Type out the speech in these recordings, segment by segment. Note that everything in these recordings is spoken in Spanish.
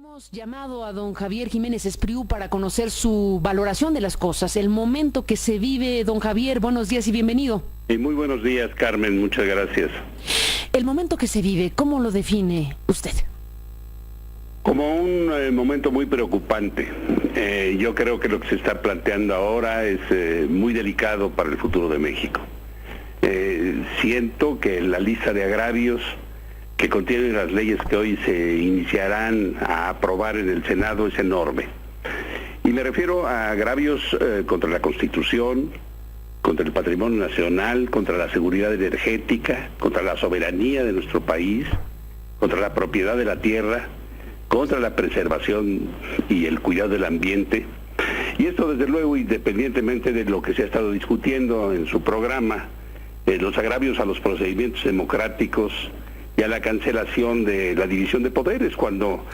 Hemos llamado a don Javier Jiménez Espriu para conocer su valoración de las cosas, el momento que se vive. Don Javier, buenos días y bienvenido. Muy buenos días, Carmen, muchas gracias. El momento que se vive, ¿cómo lo define usted? Como un momento muy preocupante. Yo creo que lo que se está planteando ahora es muy delicado para el futuro de México. Siento que la lista de agravios que contienen las leyes que hoy se iniciarán a aprobar en el Senado es enorme. Y me refiero a agravios contra la Constitución, contra el patrimonio nacional, contra la seguridad energética, contra la soberanía de nuestro país, contra la propiedad de la tierra, contra la preservación y el cuidado del ambiente. Y esto, desde luego, independientemente de lo que se ha estado discutiendo en su programa, los agravios a los procedimientos democráticos y a la cancelación de la división de poderes, cuando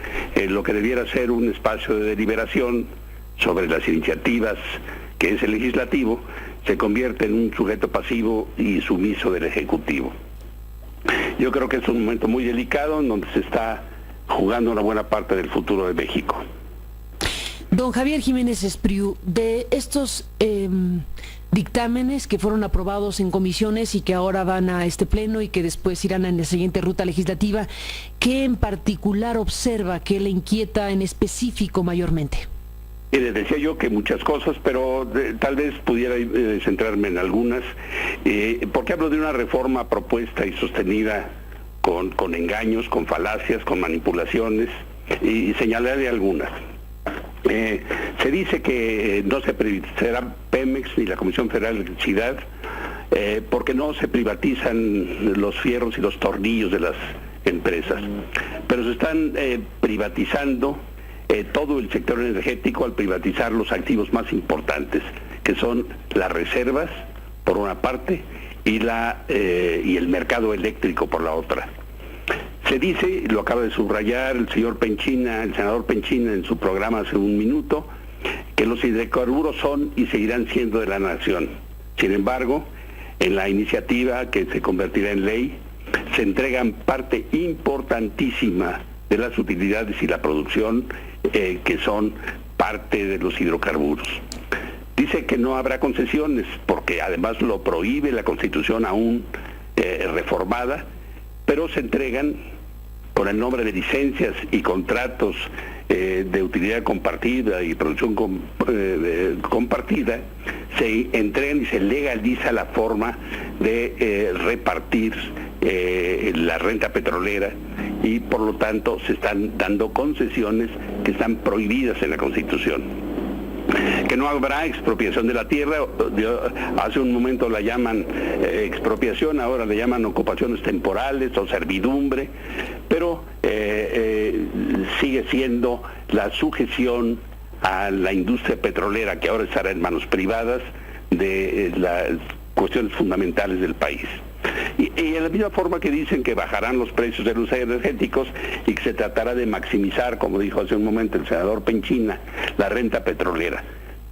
lo que debiera ser un espacio de deliberación sobre las iniciativas, que es el legislativo, se convierte en un sujeto pasivo y sumiso del Ejecutivo. Yo creo que es un momento muy delicado en donde se está jugando una buena parte del futuro de México. Don Javier Jiménez Espriu, de estos dictámenes que fueron aprobados en comisiones y que ahora van a este pleno y que después irán en la siguiente ruta legislativa, ¿qué en particular observa, qué le inquieta en específico mayormente? Les decía yo que muchas cosas, pero tal vez pudiera centrarme en algunas, porque hablo de una reforma propuesta y sostenida con engaños, con falacias, con manipulaciones, y señalaré algunas. Se dice que no se privatizará Pemex ni la Comisión Federal de Electricidad porque no se privatizan los fierros y los tornillos de las empresas, pero se están privatizando todo el sector energético al privatizar los activos más importantes, que son las reservas por una parte y el mercado eléctrico por la otra. Se dice, lo acaba de subrayar el senador Penchina en su programa hace un minuto, que los hidrocarburos son y seguirán siendo de la nación. Sin embargo, en la iniciativa que se convertirá en ley, se entregan parte importantísima de las utilidades y la producción que son parte de los hidrocarburos. Dice que no habrá concesiones, porque además lo prohíbe la Constitución aún reformada, pero se entregan con el nombre de licencias y contratos de utilidad compartida y producción compartida, se entregan y se legaliza la forma de repartir la renta petrolera, y por lo tanto se están dando concesiones que están prohibidas en la Constitución. Que no habrá expropiación de la tierra, hace un momento la llaman expropiación, ahora le llaman ocupaciones temporales o servidumbre, pero sigue siendo la sujeción a la industria petrolera, que ahora estará en manos privadas, de las cuestiones fundamentales del país. Y de la misma forma que dicen que bajarán los precios de los energéticos y que se tratará de maximizar, como dijo hace un momento el senador Penchina, la renta petrolera.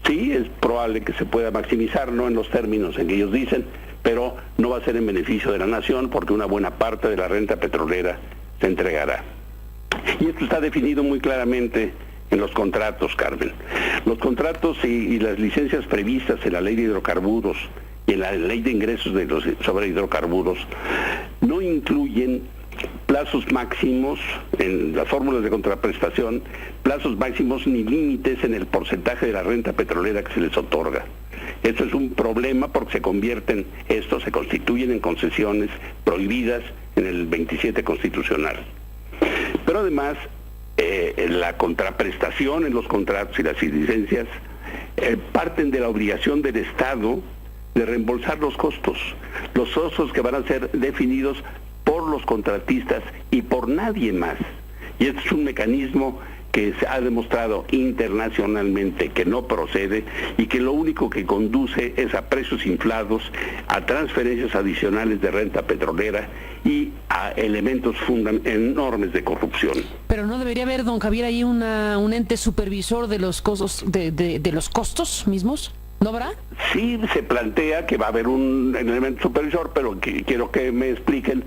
Sí, es probable que se pueda maximizar, no en los términos en que ellos dicen, pero no va a ser en beneficio de la nación, porque una buena parte de la renta petrolera se entregará. Y esto está definido muy claramente en los contratos, Carmen. Los contratos y las licencias previstas en la ley de hidrocarburos y en la ley de ingresos sobre hidrocarburos no incluyen plazos máximos en las fórmulas de contraprestación, plazos máximos ni límites en el porcentaje de la renta petrolera que se les otorga. Esto es un problema porque se constituyen en concesiones prohibidas en el 27 constitucional. Pero además, la contraprestación en los contratos y las licencias parten de la obligación del Estado de reembolsar los costos que van a ser definidos por los contratistas y por nadie más. Y este es un mecanismo que se ha demostrado internacionalmente que no procede y que lo único que conduce es a precios inflados, a transferencias adicionales de renta petrolera y a elementos enormes de corrupción. Pero no debería haber, don Javier, ahí un ente supervisor de los costos, de los costos mismos. ¿No habrá? Sí, se plantea que va a haber un elemento supervisor, pero quiero que me expliquen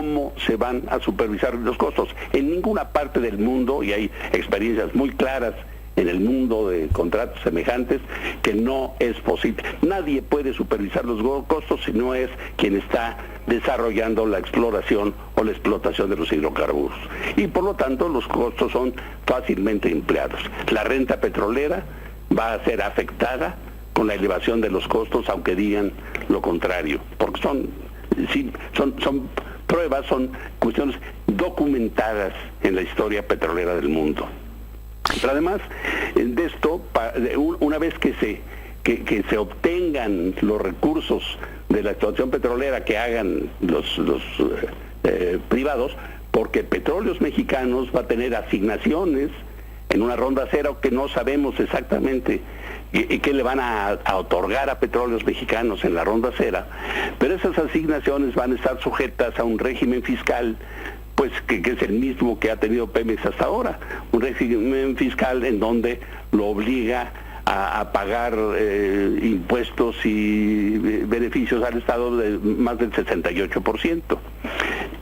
cómo se van a supervisar los costos. En ninguna parte del mundo, y hay experiencias muy claras en el mundo de contratos semejantes, que no es posible. Nadie puede supervisar los costos si no es quien está desarrollando la exploración o la explotación de los hidrocarburos. Y por lo tanto los costos son fácilmente empleados. La renta petrolera va a ser afectada con la elevación de los costos, aunque digan lo contrario, porque son pruebas, son cuestiones documentadas en la historia petrolera del mundo. Pero además de esto, una vez que se obtengan los recursos de la explotación petrolera que hagan los privados, porque Petróleos Mexicanos va a tener asignaciones en una ronda cero que no sabemos exactamente qué le van a otorgar a Petróleos Mexicanos en la ronda cero, pero esas asignaciones van a estar sujetas a un régimen fiscal pues que es el mismo que ha tenido Pemex hasta ahora, un régimen fiscal en donde lo obliga a pagar impuestos y beneficios al Estado de más del 68%.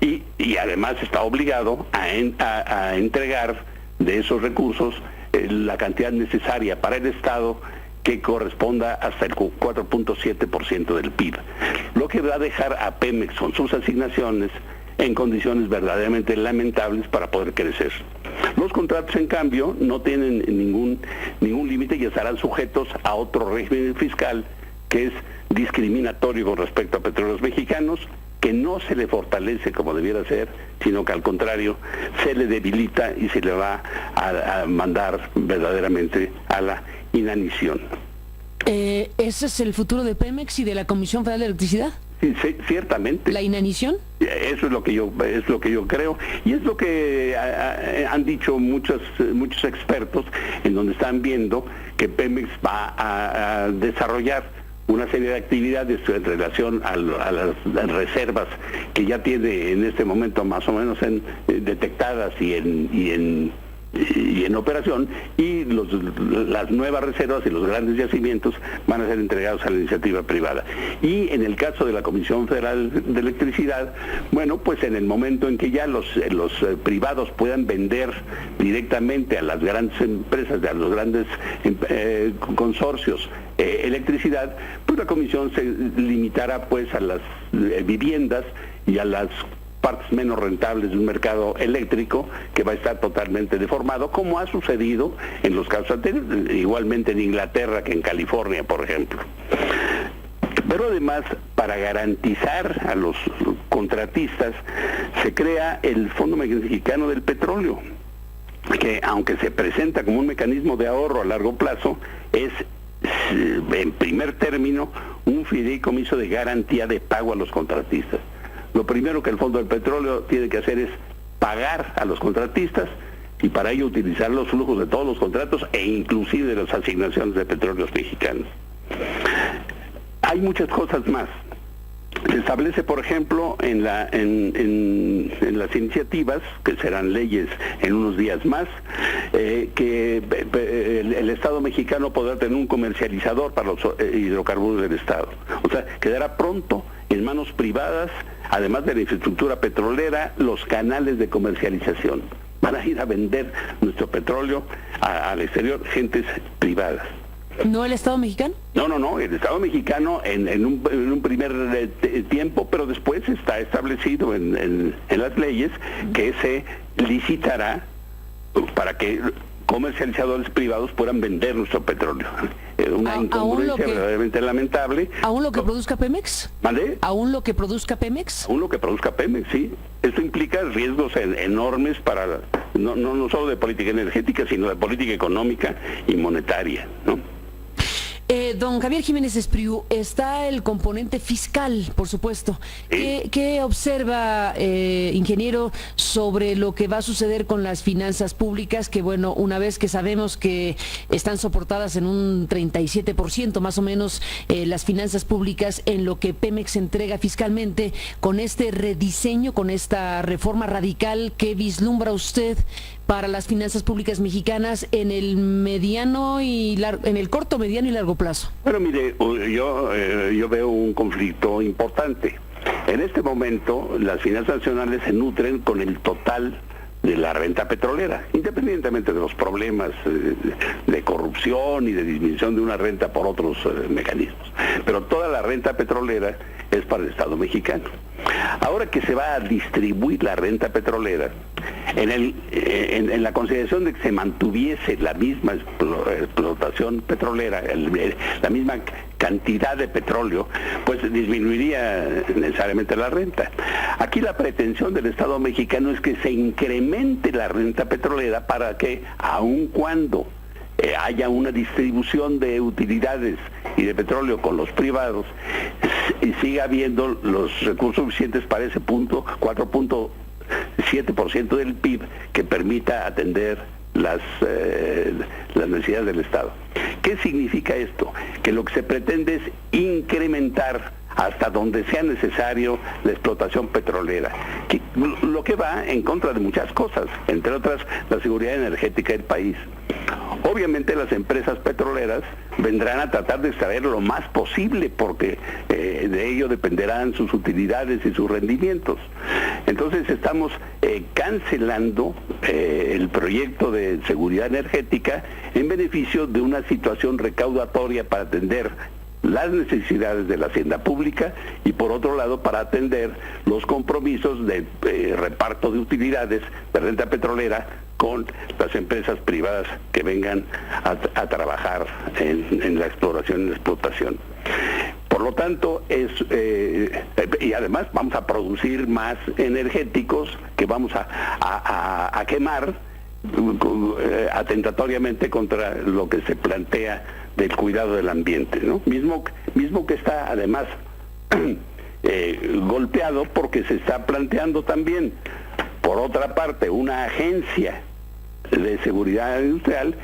Y además está obligado a entregar de esos recursos la cantidad necesaria para el Estado, que corresponda hasta el 4.7% del PIB. Lo que va a dejar a Pemex con sus asignaciones en condiciones verdaderamente lamentables para poder crecer. Los contratos, en cambio, no tienen ningún límite y estarán sujetos a otro régimen fiscal que es discriminatorio con respecto a Petróleos Mexicanos, que no se le fortalece como debiera ser, sino que al contrario se le debilita y se le va a mandar verdaderamente a la inanición. ¿Ese es el futuro de Pemex y de la Comisión Federal de Electricidad? Sí, ciertamente. ¿La inanición? Eso es lo que yo creo, y es lo que han dicho muchos expertos, en donde están viendo que Pemex va a desarrollar una serie de actividades en relación a las reservas que ya tiene en este momento más o menos detectadas y en operación, y las nuevas reservas y los grandes yacimientos van a ser entregados a la iniciativa privada. Y en el caso de la Comisión Federal de Electricidad, bueno, pues en el momento en que ya los privados puedan vender directamente a las grandes empresas, a los grandes consorcios electricidad, pues la Comisión se limitará pues a las viviendas y a las partes menos rentables de un mercado eléctrico que va a estar totalmente deformado, como ha sucedido en los casos anteriores, igualmente en Inglaterra que en California, por ejemplo. Pero además, para garantizar a los contratistas, se crea el Fondo Mexicano del Petróleo, que aunque se presenta como un mecanismo de ahorro a largo plazo, es en primer término un fideicomiso de garantía de pago a los contratistas. Lo primero que el Fondo del Petróleo tiene que hacer es pagar a los contratistas, y para ello utilizar los flujos de todos los contratos e inclusive de las asignaciones de Petróleos Mexicanos. Hay muchas cosas más. Se establece, por ejemplo, en las iniciativas, que serán leyes en unos días más, que el Estado mexicano podrá tener un comercializador para los hidrocarburos del Estado. O sea, quedará pronto en manos privadas, además de la infraestructura petrolera, los canales de comercialización. Van a ir a vender nuestro petróleo al exterior gentes privadas. ¿No el Estado mexicano? No, el Estado mexicano en un primer tiempo, pero después está establecido en las leyes que se licitará para que comercializadores privados puedan vender nuestro petróleo. Una incongruencia verdaderamente lamentable. ¿Aún lo que produzca Pemex? ¿Vale? ¿Aún lo que produzca Pemex? Aún lo que produzca Pemex, sí. Esto implica riesgos enormes para, no solo de política energética, sino de política económica y monetaria, ¿no? Don Javier Jiménez Espriu, está el componente fiscal, por supuesto. ¿Qué observa, ingeniero, sobre lo que va a suceder con las finanzas públicas? Que bueno, una vez que sabemos que están soportadas en un 37% más o menos las finanzas públicas en lo que Pemex entrega fiscalmente, con este rediseño, con esta reforma radical, ¿qué vislumbra usted para las finanzas públicas mexicanas en el en el corto, mediano y largo plazo? Bueno, mire, yo veo un conflicto importante. En este momento, las finanzas nacionales se nutren con el total de la renta petrolera, independientemente de los problemas de corrupción y de disminución de una renta por otros mecanismos. Pero toda la renta petrolera es para el Estado mexicano. Ahora que se va a distribuir la renta petrolera, en la consideración de que se mantuviese la misma explotación petrolera, la misma cantidad de petróleo, pues disminuiría necesariamente la renta. Aquí la pretensión del Estado mexicano es que se incremente la renta petrolera para que, aun cuando haya una distribución de utilidades y de petróleo con los privados, y siga habiendo los recursos suficientes para ese punto, 4.7% del PIB, que permita atender las necesidades del Estado. ¿Qué significa esto? Que lo que se pretende es incrementar hasta donde sea necesario la explotación petrolera, lo que va en contra de muchas cosas, entre otras la seguridad energética del país. Obviamente las empresas petroleras vendrán a tratar de extraer lo más posible, porque de ello dependerán sus utilidades y sus rendimientos. Entonces estamos cancelando el proyecto de seguridad energética en beneficio de una situación recaudatoria para atender las necesidades de la hacienda pública y, por otro lado, para atender los compromisos de reparto de utilidades de renta petrolera con las empresas privadas que vengan a trabajar en la exploración y la explotación. Por lo tanto, y además vamos a producir más energéticos que vamos a quemar atentatoriamente contra lo que se plantea del cuidado del ambiente, ¿no? Mismo que está además golpeado porque se está planteando también, por otra parte, una agencia de seguridad industrial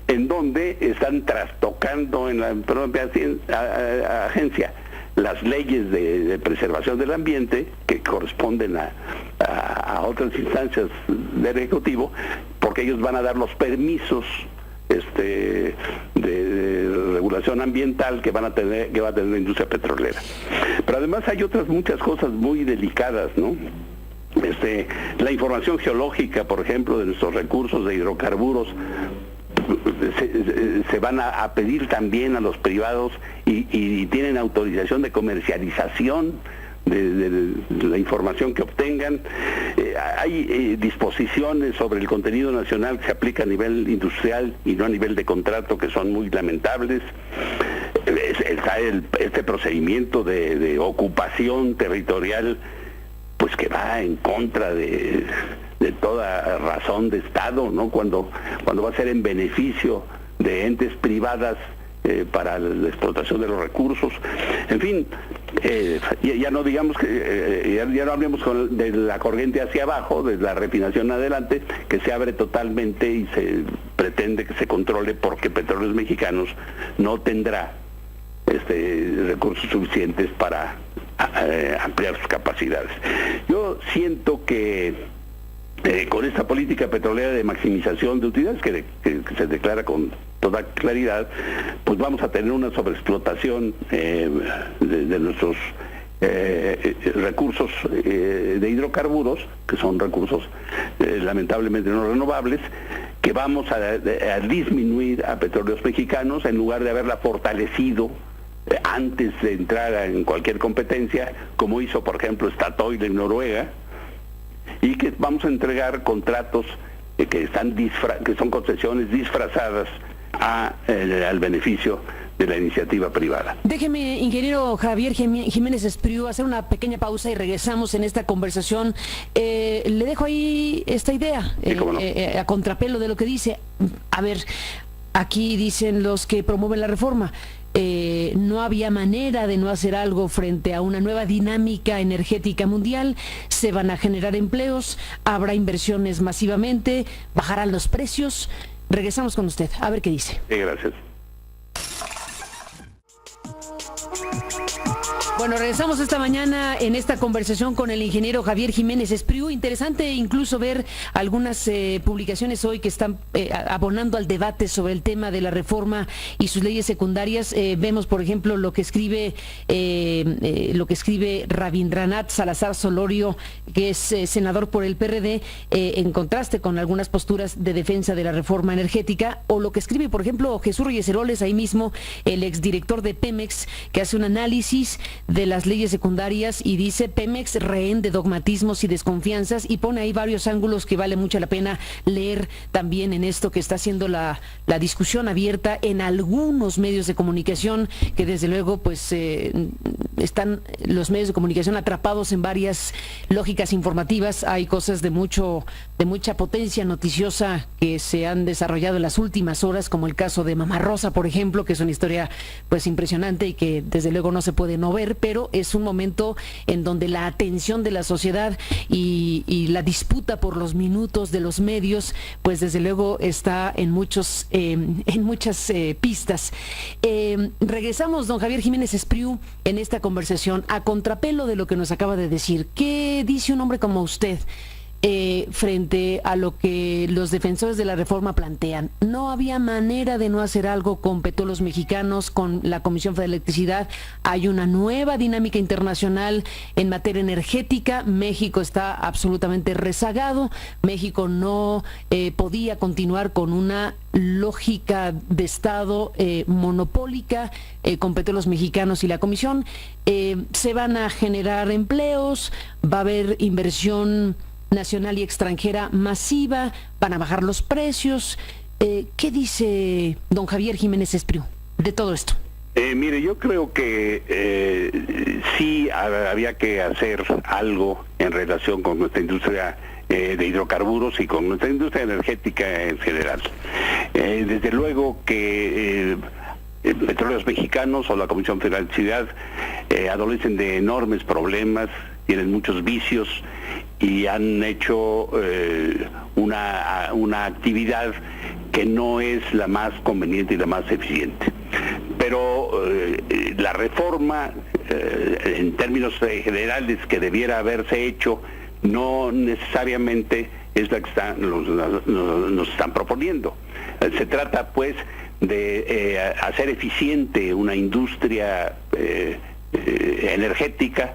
en donde están trastocando en la propia agencia las leyes de preservación del ambiente que corresponden a otras instancias del Ejecutivo, porque ellos van a dar los permisos de regulación ambiental que va a tener la industria petrolera. Pero además hay otras muchas cosas muy delicadas, ¿no? La información geológica, por ejemplo, de nuestros recursos de hidrocarburos, se van a pedir también a los privados y tienen autorización de comercialización de la información que obtengan. Hay disposiciones sobre el contenido nacional que se aplica a nivel industrial y no a nivel de contrato, que son muy lamentables. Está este procedimiento de ocupación territorial, pues que va en contra de toda razón de Estado, ¿no? Cuando va a ser en beneficio de entes privadas para la explotación de los recursos. En fin, ya no digamos que ya no hablemos de la corriente hacia abajo, de la refinación adelante, que se abre totalmente y se pretende que se controle porque Petróleos Mexicanos no tendrá recursos suficientes para ampliar sus capacidades. Yo siento que con esta política petrolera de maximización de utilidades que se declara con toda claridad, pues vamos a tener una sobreexplotación de nuestros recursos de hidrocarburos, que son recursos lamentablemente no renovables, que vamos a disminuir a Petróleos Mexicanos en lugar de haberla fortalecido antes de entrar en cualquier competencia, como hizo por ejemplo Statoil en Noruega, y que vamos a entregar contratos que son concesiones disfrazadas al beneficio de la iniciativa privada. Déjeme, ingeniero Javier Jiménez Espriu, hacer una pequeña pausa y regresamos en esta conversación. Le dejo ahí esta idea, sí, cómo no. A contrapelo de lo que dice. A ver, aquí dicen los que promueven la reforma, no había manera de no hacer algo frente a una nueva dinámica energética mundial, se van a generar empleos, habrá inversiones masivamente, bajarán los precios. Regresamos con usted, a ver qué dice. Sí, gracias. Bueno, regresamos esta mañana en esta conversación con el ingeniero Javier Jiménez Espriu. Interesante incluso ver algunas publicaciones hoy que están abonando al debate sobre el tema de la reforma y sus leyes secundarias. Vemos, por ejemplo, lo que escribe Rabindranath Salazar Solorio, que es senador por el PRD, en contraste con algunas posturas de defensa de la reforma energética, o lo que escribe, por ejemplo, Jesús Reyes Heroles, ahí mismo, el exdirector de Pemex, que hace un análisis de las leyes secundarias y dice: Pemex, rehén de dogmatismos y desconfianzas, y pone ahí varios ángulos que vale mucho la pena leer también en esto que está haciendo la discusión abierta en algunos medios de comunicación, que desde luego pues están los medios de comunicación atrapados en varias lógicas informativas. Hay cosas de mucha potencia noticiosa que se han desarrollado en las últimas horas, como el caso de Mamá Rosa, por ejemplo, que es una historia pues impresionante y que desde luego no se puede no ver, pero es un momento en donde la atención de la sociedad y la disputa por los minutos de los medios, pues desde luego está en muchas pistas. Regresamos, don Javier Jiménez Espriu, en esta conversación a contrapelo de lo que nos acaba de decir. ¿Qué dice un hombre como usted frente a lo que los defensores de la reforma plantean? No había manera de no hacer algo con Petróleos Mexicanos, con la Comisión Federal de Electricidad. Hay una nueva dinámica internacional en materia energética. México está absolutamente rezagado. México no podía continuar con una lógica de Estado monopólica con Petróleos Mexicanos y la Comisión. Se van a generar empleos, va a haber inversión nacional y extranjera masiva, van a bajar los precios. ¿Qué dice don Javier Jiménez Espriu de todo esto? Mire, yo creo que sí había que hacer algo en relación con nuestra industria de hidrocarburos y con nuestra industria energética en general. Desde luego que Petróleos Mexicanos o la Comisión Federal de Electricidad adolecen de enormes problemas, tienen muchos vicios y han hecho una actividad que no es la más conveniente y la más eficiente. Pero la reforma, en términos generales, que debiera haberse hecho, no necesariamente es la que nos están proponiendo. Se trata, pues, de hacer eficiente una industria energética,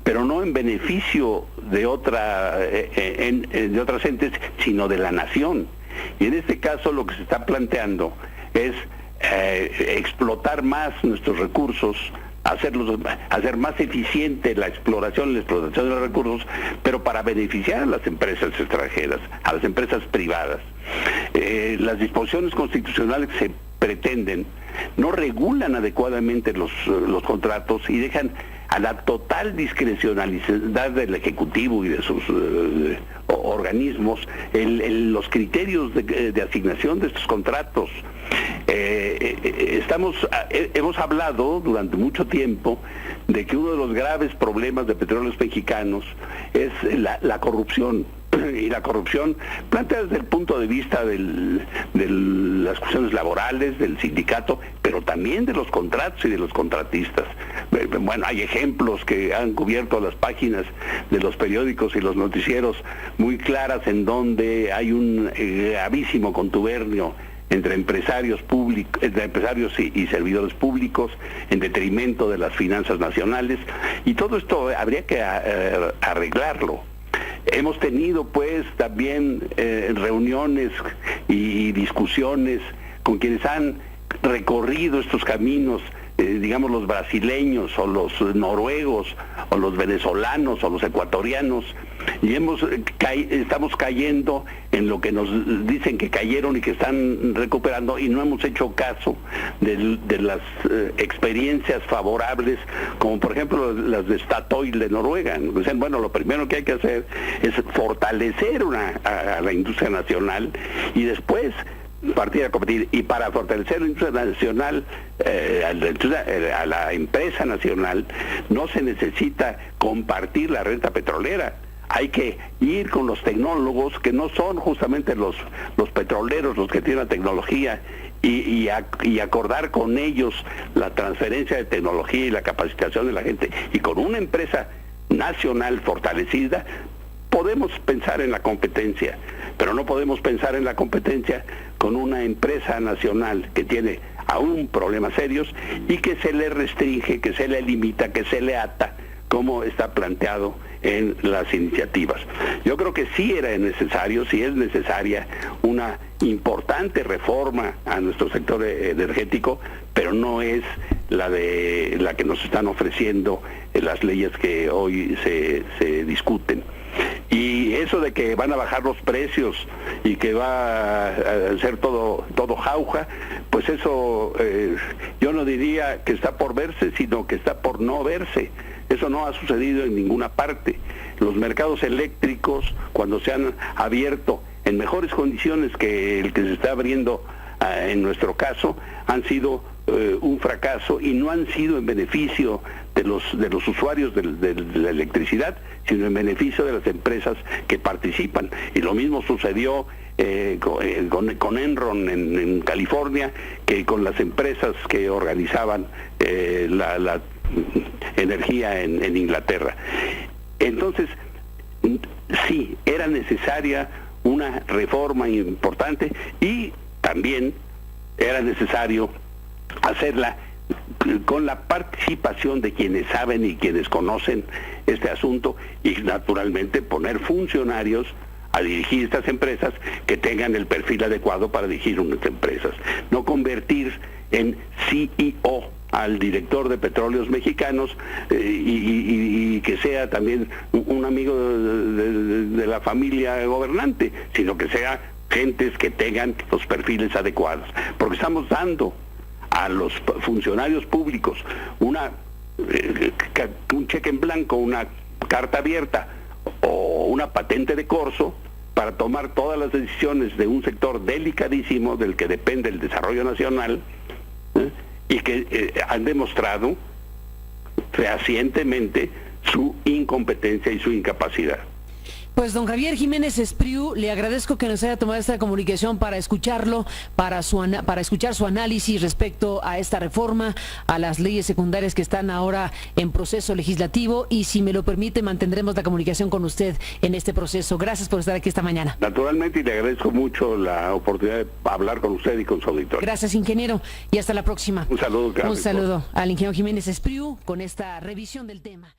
pero no en beneficio de otras entes, sino de la nación. Y en este caso lo que se está planteando es explotar más nuestros recursos, hacer más eficiente la exploración y la explotación de los recursos, pero para beneficiar a las empresas extranjeras, a las empresas privadas. Las disposiciones constitucionales que se pretenden no regulan adecuadamente los contratos y dejan a la total discrecionalidad del Ejecutivo y de sus organismos los criterios de asignación de estos contratos. Hemos hablado durante mucho tiempo de que uno de los graves problemas de Petróleos Mexicanos es la corrupción. Y la corrupción plantea desde el punto de vista de las cuestiones laborales, del sindicato, pero también de los contratos y de los contratistas. Bueno, hay ejemplos que han cubierto las páginas de los periódicos y los noticieros muy claras, en donde hay un gravísimo contubernio entre empresarios públicos, entre empresarios y servidores públicos, en detrimento de las finanzas nacionales, y todo esto habría que arreglarlo. Hemos tenido pues también reuniones y discusiones con quienes han recorrido estos caminos, digamos los brasileños o los noruegos o los venezolanos o los ecuatorianos, y estamos cayendo en lo que nos dicen que cayeron y que están recuperando, y no hemos hecho caso de las experiencias favorables, como por ejemplo las de Statoil de Noruega. Dicen, bueno, lo primero que hay que hacer es fortalecer a la industria nacional y después partir a competir, y para fortalecer la industria nacional, a la empresa nacional, no se necesita compartir la renta petrolera. hay que ir con los tecnólogos, que no son justamente los petroleros los que tienen la tecnología, y acordar con ellos la transferencia de tecnología y la capacitación de la gente, y con una empresa nacional fortalecida, podemos pensar en la competencia, pero no podemos pensar en la competencia con una empresa nacional que tiene aún problemas serios y que se le restringe, que se le limita, que se le ata, como está planteado en las iniciativas. Yo creo que sí era necesario, sí es necesaria una importante reforma a nuestro sector energético, pero no es la que nos están ofreciendo las leyes que hoy se discuten. Y eso de que van a bajar los precios y que va a ser todo jauja, pues eso yo no diría que está por verse, sino que está por no verse. Eso no ha sucedido en ninguna parte. Los mercados eléctricos, cuando se han abierto en mejores condiciones que el que se está abriendo en nuestro caso, han sido un fracaso y no han sido en beneficio de los usuarios de la electricidad, sino en beneficio de las empresas que participan. Y lo mismo sucedió con Enron en California, que con las empresas que organizaban la energía en Inglaterra. Entonces, sí, era necesaria una reforma importante, y también era necesario hacerla con la participación de quienes saben y quienes conocen este asunto, y naturalmente poner funcionarios a dirigir estas empresas que tengan el perfil adecuado para dirigir unas empresas. No convertir en CEO al director de Petróleos Mexicanos y que sea también un amigo de la familia gobernante, sino que sea gentes que tengan los perfiles adecuados, porque estamos dando a los funcionarios públicos un cheque en blanco, una carta abierta o una patente de corso para tomar todas las decisiones de un sector delicadísimo del que depende el desarrollo nacional, y que han demostrado fehacientemente su incompetencia y su incapacidad. Pues don Javier Jiménez Espriu, le agradezco que nos haya tomado esta comunicación para escucharlo, para escuchar su análisis respecto a esta reforma, a las leyes secundarias que están ahora en proceso legislativo, y si me lo permite mantendremos la comunicación con usted en este proceso. Gracias por estar aquí esta mañana. Naturalmente, y le agradezco mucho la oportunidad de hablar con usted y con su auditorio. Gracias, ingeniero, y hasta la próxima. Un saludo. Un saludo al ingeniero Jiménez Espriu con esta revisión del tema.